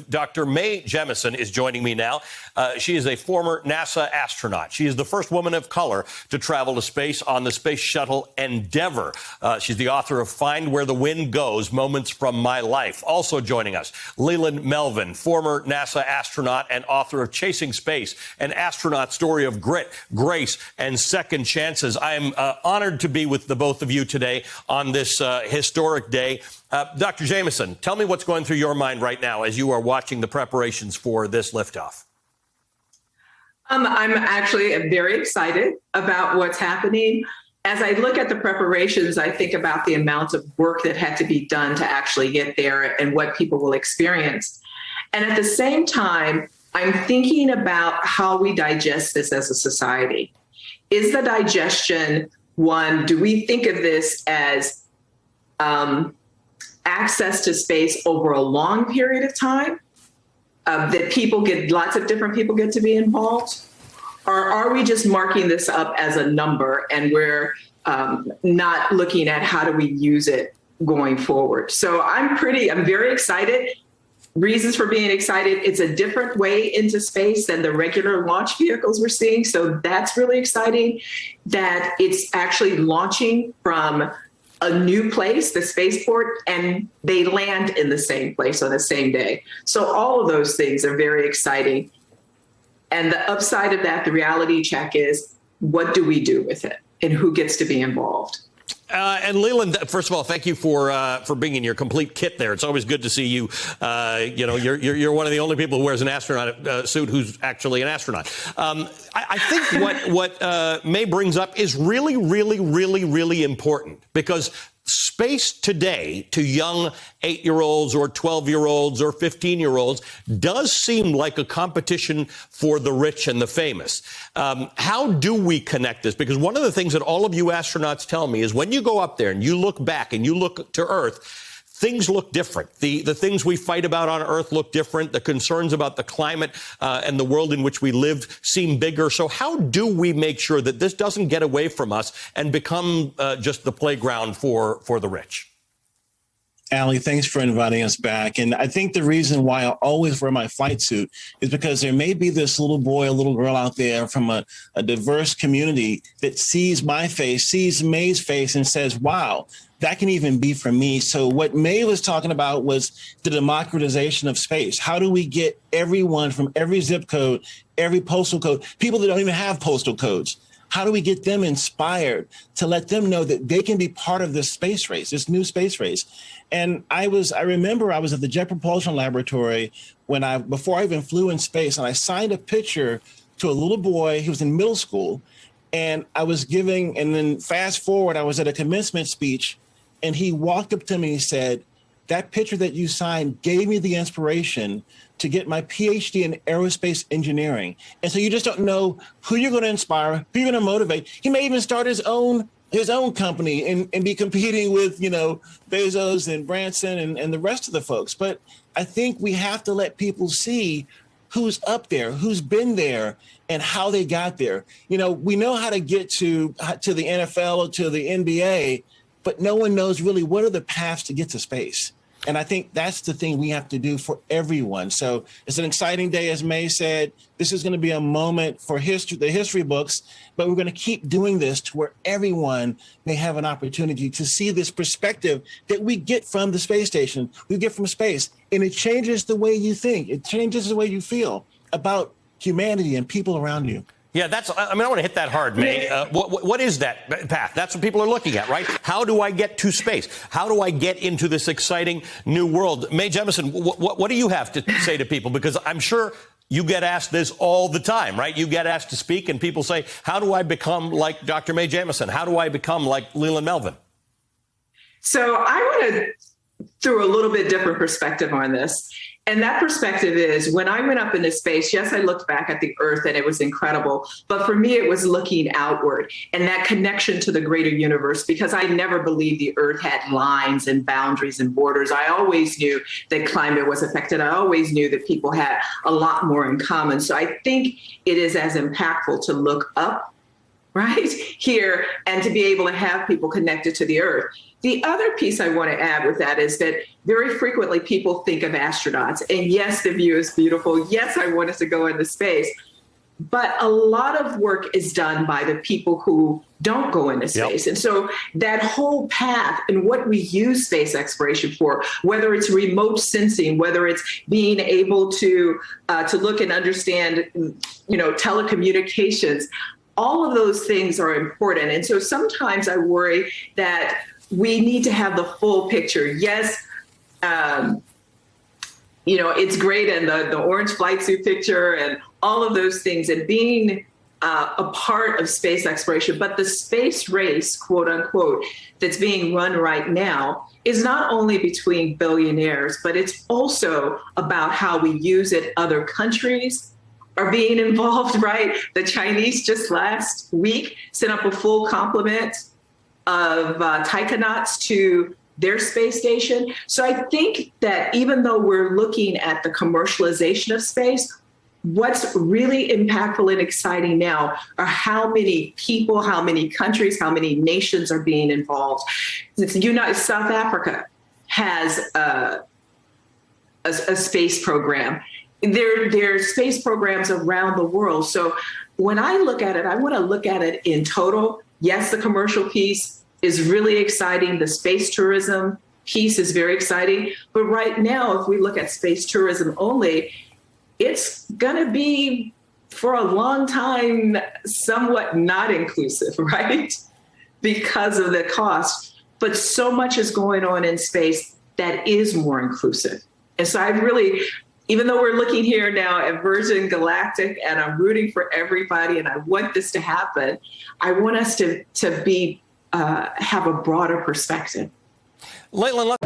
Dr. Mae Jemison is joining me now. She is a former NASA astronaut. She is the first woman of color to travel to space on the Space Shuttle Endeavour. She's the author of Find Where the Wind Goes, Moments from My Life. Also joining us, Leland Melvin, former NASA astronaut and author of Chasing Space, an astronaut story of grit, grace, and second chances. I am honored to be with the both of you today on this historic day. Dr. Jemison, tell me what's going through your mind right now as you are watching the preparations for this liftoff. I'm actually very excited about what's happening. As I look at the preparations, I think about the amount of work that had to be done to actually get there and what people will experience. And at the same time, I'm thinking about how we digest this as a society. Is the digestion one, do we think of this as access to space over a long period of time, that lots of different people get to be involved? Or are we just marking this up as a number and we're not looking at how do we use it going forward? So I'm very excited. Reasons for being excited. It's a different way into space than the regular launch vehicles we're seeing. So that's really exciting that it's actually launching from a new place, the spaceport, and they land in the same place on the same day. So all of those things are very exciting. And the upside of that, the reality check is, what do we do with it and who gets to be involved? And Leland, first of all, thank you for being in your complete kit there. It's always good to see you. You're one of the only people who wears an astronaut suit who's actually an astronaut. I think what Mae brings up is really, really, really, really important, because space today to young 8-year-olds or 12-year-olds or 15-year-olds does seem like a competition for the rich and the famous. How do we connect this? Because one of the things that all of you astronauts tell me is when you go up there and you look back and you look to Earth, things look different. The things we fight about on Earth look different. The concerns about the climate and the world in which we live seem bigger. So how do we make sure that this doesn't get away from us and become just the playground for the rich? Allie, thanks for inviting us back. And I think the reason why I always wear my flight suit is because there may be this little boy or little girl out there from a diverse community that sees my face, sees Mae's face, and says, wow, that can even be for me. So what Mae was talking about was the democratization of space. How do we get everyone from every zip code, every postal code, people that don't even have postal codes, how do we get them inspired to let them know that they can be part of this space race, this new space race? And I remember I was at the Jet Propulsion Laboratory before I even flew in space, and I signed a picture to a little boy. He was in middle school, and and then fast forward, I was at a commencement speech, and he walked up to me and said, that picture that you signed gave me the inspiration to get my PhD in aerospace engineering. And so you just don't know who you're going to inspire, who you're going to motivate. He may even start his own company and be competing with, Bezos and Branson and the rest of the folks. But I think we have to let people see who's up there, who's been there, and how they got there. We know how to get to the NFL or to the NBA, but no one knows really what are the paths to get to space. And I think that's the thing we have to do for everyone. So it's an exciting day, as Mae said. This is going to be a moment for the history books, but we're going to keep doing this to where everyone may have an opportunity to see this perspective that we get from the space station, we get from space. And it changes the way you think. It changes the way you feel about humanity and people around you. Yeah, I want to hit that hard, Mae. What is that path? That's what people are looking at, right? How do I get to space? How do I get into this exciting new world? Mae Jemison, what do you have to say to people? Because I'm sure you get asked this all the time, right? You get asked to speak and people say, how do I become like Dr. Mae Jemison? How do I become like Leland Melvin? So I want to throw a little bit different perspective on this. And that perspective is, when I went up into space, yes, I looked back at the Earth and it was incredible. But for me, it was looking outward and that connection to the greater universe, because I never believed the Earth had lines and boundaries and borders. I always knew that climate was affected. I always knew that people had a lot more in common. So I think it is as impactful to look up right here, and to be able to have people connected to the earth. The other piece I want to add with that is that very frequently people think of astronauts, and yes, the view is beautiful. Yes, I want us to go into space. But a lot of work is done by the people who don't go into space. Yep. And so that whole path and what we use space exploration for, whether it's remote sensing, whether it's being able to look and understand, telecommunications, all of those things are important. And so sometimes I worry that we need to have the full picture. Yes, it's great, and the orange flight suit picture and all of those things, and being a part of space exploration. But the space race, quote unquote, that's being run right now is not only between billionaires, but it's also about how we use it. Other countries are being involved, right? The Chinese just last week sent up a full complement of taikonauts to their space station. So I think that even though we're looking at the commercialization of space, what's really impactful and exciting now are how many people, how many countries, how many nations are being involved. South Africa has a space program. There are space programs around the world. So when I look at it, I want to look at it in total. Yes, the commercial piece is really exciting. The space tourism piece is very exciting. But right now, if we look at space tourism only, it's going to be, for a long time, somewhat not inclusive, right? Because of the cost. But so much is going on in space that is more inclusive. And so I really, even though we're looking here now at Virgin Galactic, and I'm rooting for everybody, and I want this to happen, I want us to be have a broader perspective. Leilani,